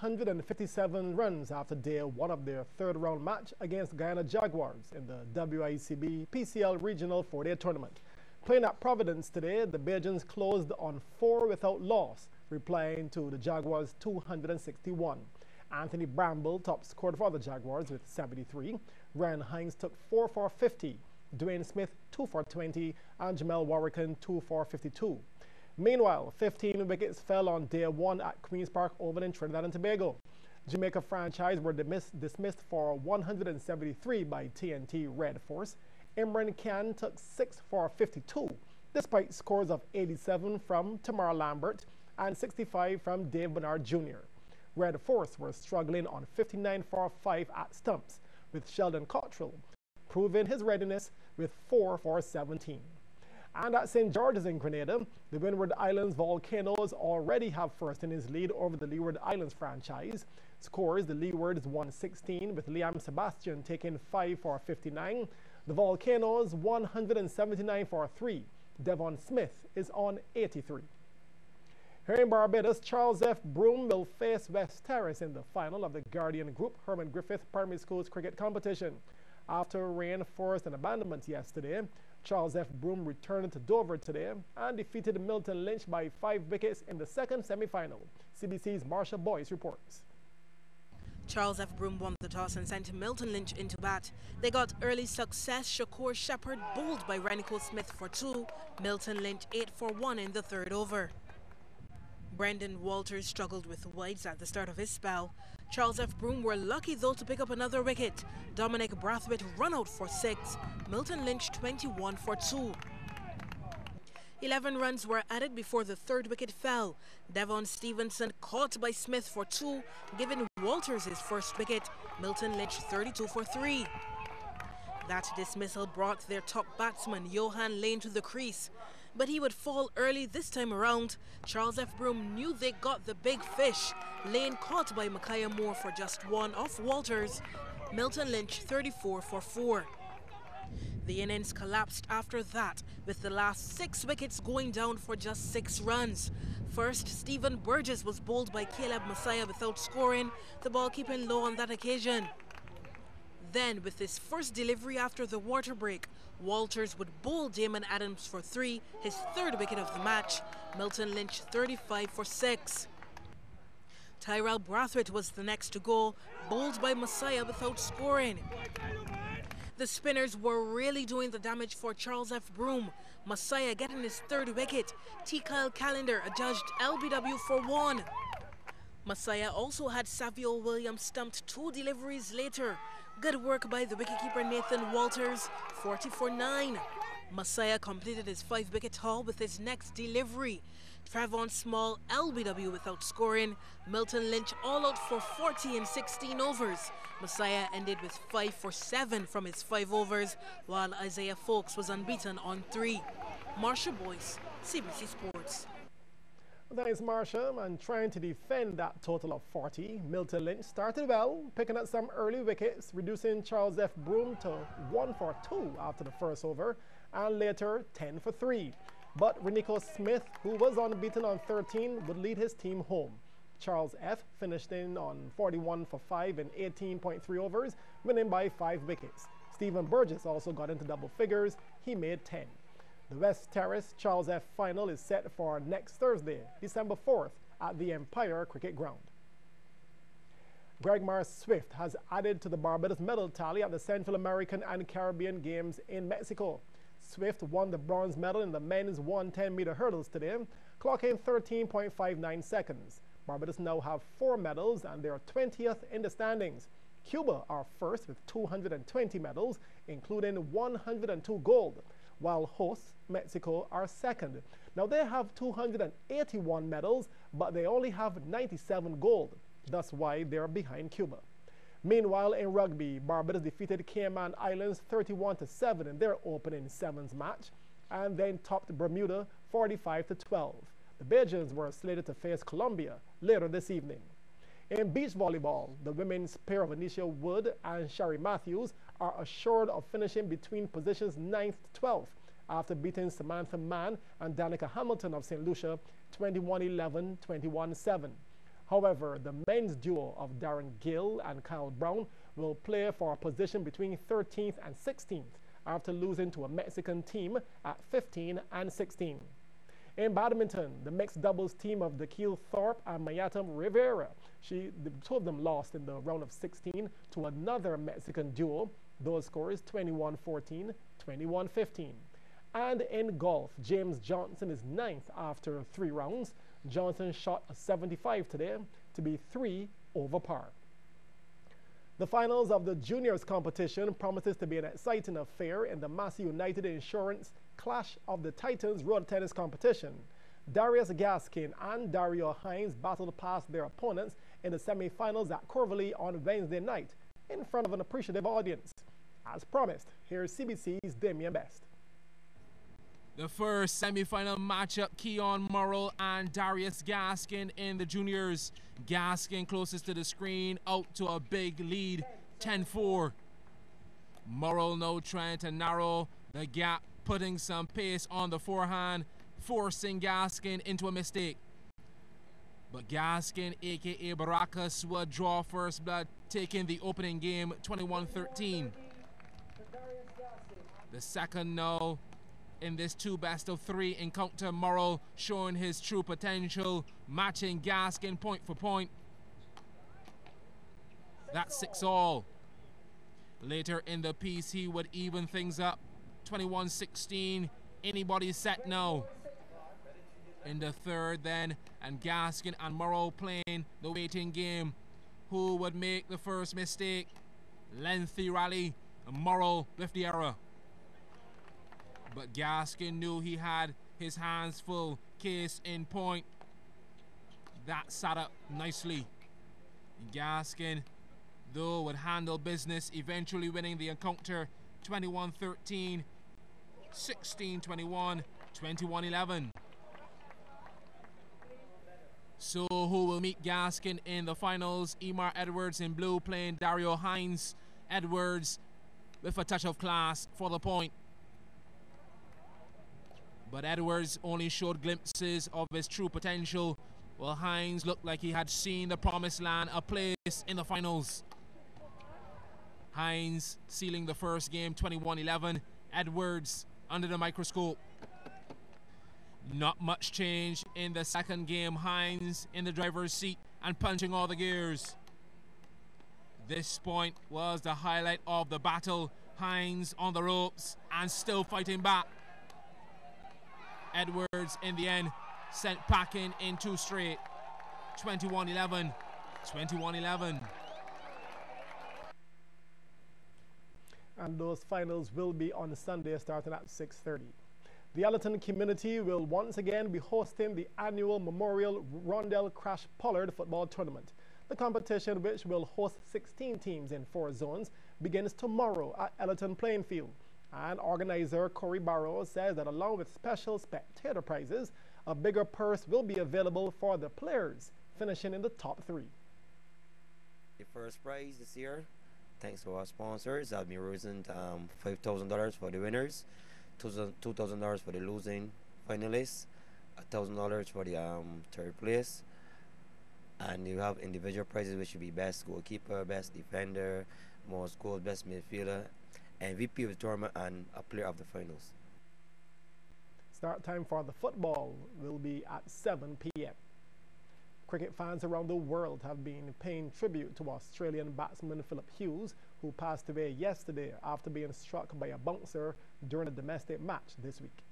157 runs after day one of their third-round match against Guyana Jaguars in the WICB PCL Regional 4-Day Tournament. Playing at Providence today, the Bajans closed on 4 without loss, replying to the Jaguars' 261. Anthony Bramble top scored for the Jaguars with 73. Ryan Hines took 4 for 50. Dwayne Smith 2 for 20 and Jamel Warrican 2 for 52. Meanwhile, 15 wickets fell on day one at Queen's Park Oval in Trinidad and Tobago. Jamaica franchise were dismissed for 173 by TNT Red Force. Imran Khan took 6 for 52, despite scores of 87 from Tamara Lambert and 65 from Dave Bernard Jr. Red Force were struggling on 59 for 5 at stumps, with Sheldon Cottrell proving his readiness with 4 for 17. And at St. George's in Grenada, the Windward Islands Volcanoes already have first innings lead over the Leeward Islands franchise. Scores: the Leewards won 16 with Liam Sebastian taking 5 for 59. The Volcanoes 179 for 3. Devon Smith is on 83. Here in Barbados, Charles F. Broome will face West Terrace in the final of the Guardian Group Herman Griffith Primary School's cricket competition. After rain, forest, and abandonment yesterday, Charles F. Broome returned to Dover today and defeated Milton Lynch by 5 wickets in the second semi-final. CBC's Marsha Boyce reports. Charles F. Broome won the toss and sent Milton Lynch into bat. They got early success. Shakur Shepherd bowled by Ranico Smith for 2. Milton Lynch 8 for 1 in the third over. Brendan Walters struggled with wides at the start of his spell. Charles F. Broome were lucky though to pick up another wicket. Dominic Brathwaite run out for 6. Milton Lynch 21 for 2. 11 runs were added before the third wicket fell. Devon Stevenson caught by Smith for 2, giving Walters his first wicket. Milton Lynch 32 for 3. That dismissal brought their top batsman Johan Lane to the crease, but he would fall early this time around. Charles F. Broome knew they got the big fish. Lane caught by Micaiah Moore for just 1 off Walters. Milton Lynch 34 for 4. The innings collapsed after that, with the last 6 wickets going down for just 6 runs. First, Stephen Burgess was bowled by Caleb Messiah without scoring, the ball keeping low on that occasion. Then, with his first delivery after the water break, Walters would bowl Damon Adams for 3, his third wicket of the match. Milton Lynch 35 for 6. Tyrell Brathwaite was the next to go, bowled by Messiah without scoring. The spinners were really doing the damage for Charles F. Broome. Messiah getting his third wicket. T. Kyle Callender adjudged LBW for 1. Messiah also had Savio Williams stumped 2 deliveries later. Good work by the wicketkeeper Nathan Walters, 40 for 9. Messiah completed his 5-wicket haul with his next delivery. Travon Small LBW without scoring. Milton Lynch all out for 40 in 16 overs. Messiah ended with 5 for 7 from his 5 overs, while Isaiah Folks was unbeaten on 3. Marsha Boyce, CBC Sports. Thanks, Marsha. And trying to defend that total of 40, Milton Lynch started well, picking up some early wickets, reducing Charles F. Broome to 1 for 2 after the first over, and later 10 for 3. But Renico Smith, who was unbeaten on 13, would lead his team home. Charles F. finished in on 41 for 5 in 18.3 overs, winning by 5 wickets. Stephen Burgess also got into double figures. He made 10. The West Terrace Charles F. final is set for next Thursday, December 4th, at the Empire Cricket Ground. Greg Mars Swift has added to the Barbados medal tally at the Central American and Caribbean Games in Mexico. Swift won the bronze medal in the men's 110-meter hurdles today, clocking 13.59 seconds. Barbados now have 4 medals and they are 20th in the standings. Cuba are first with 220 medals, including 102 gold, while hosts Mexico are second. Now they have 281 medals, but they only have 97 gold. That's why they're behind Cuba. Meanwhile, in rugby, Barbados defeated Cayman Islands 31-7 in their opening 7s match, and then topped Bermuda 45-12. The Bajans were slated to face Colombia later this evening. In beach volleyball, the women's pair of Anisha Wood and Shari Matthews are assured of finishing between positions 9th to 12th after beating Samantha Mann and Danica Hamilton of St. Lucia 21-11, 21-7. However, the men's duo of Darren Gill and Kyle Brown will play for a position between 13th and 16th after losing to a Mexican team at 15 and 16. In badminton, the mixed doubles team of Daquil Thorpe and Mayatam Rivera, the two of them lost in the round of 16 to another Mexican duo. Those scores 21-14, 21-15. And in golf, James Johnson is 9th after 3 rounds. Johnson shot a 75 today to be 3 over par. The finals of the juniors competition promises to be an exciting affair in the Massey United Insurance Clash of the Titans road tennis competition. Darius Gaskin and Dario Hines battled past their opponents in the semi-finals at Corvallis on Wednesday night in front of an appreciative audience. As promised, here's CBC's Damian Best. The first semi-final matchup, Keon Murrell and Darius Gaskin in the juniors. Gaskin closest to the screen, out to a big lead, 10-4. Murrell now trying to narrow the gap, putting some pace on the forehand, forcing Gaskin into a mistake. But Gaskin, aka Baracus, will draw first blood, taking the opening game 21-13. The second now in this 2 best-of-3 encounter, Murrell showing his true potential, matching Gaskin point for point. That's 6-all. Later in the piece, he would even things up, 21-16. Anybody's set now. In the third then, and Gaskin and Murrell playing the waiting game. Who would make the first mistake? Lengthy rally, and Murrell with the error. But Gaskin knew he had his hands full, case in point. That sat up nicely. Gaskin, though, would handle business, eventually winning the encounter 21-13, 16-21, 21-11. So who will meet Gaskin in the finals? Emar Edwards in blue playing Dario Hines. Edwards with a touch of class for the point. But Edwards only showed glimpses of his true potential, while Hines looked like he had seen the promised land, a place in the finals. Hines sealing the first game 21-11. Edwards under the microscope. Not much change in the second game. Hines in the driver's seat and punching all the gears. This point was the highlight of the battle. Hines on the ropes and still fighting back. Edwards in the end sent packing in 2 straight. 21-11, 21-11. And those finals will be on Sunday starting at 6:30. The Allerton community will once again be hosting the annual Memorial Rondell Crash Pollard football tournament. The competition, which will host 16 teams in 4 zones, begins tomorrow at Allerton Playing Field. And organizer Corey Barrows says that along with special spectator prizes, a bigger purse will be available for the players, finishing in the top 3. The first prize this year, thanks to our sponsors, I'll be raising $5,000 for the winners, $2,000 for the losing finalists, $1,000 for the third place, and you have individual prizes, which should be best goalkeeper, best defender, most goals, best midfielder, MVP of the tournament, and a player of the finals. Start time for the football will be at 7 p.m. Cricket fans around the world have been paying tribute to Australian batsman Philip Hughes, who passed away yesterday after being struck by a bouncer during a domestic match this week.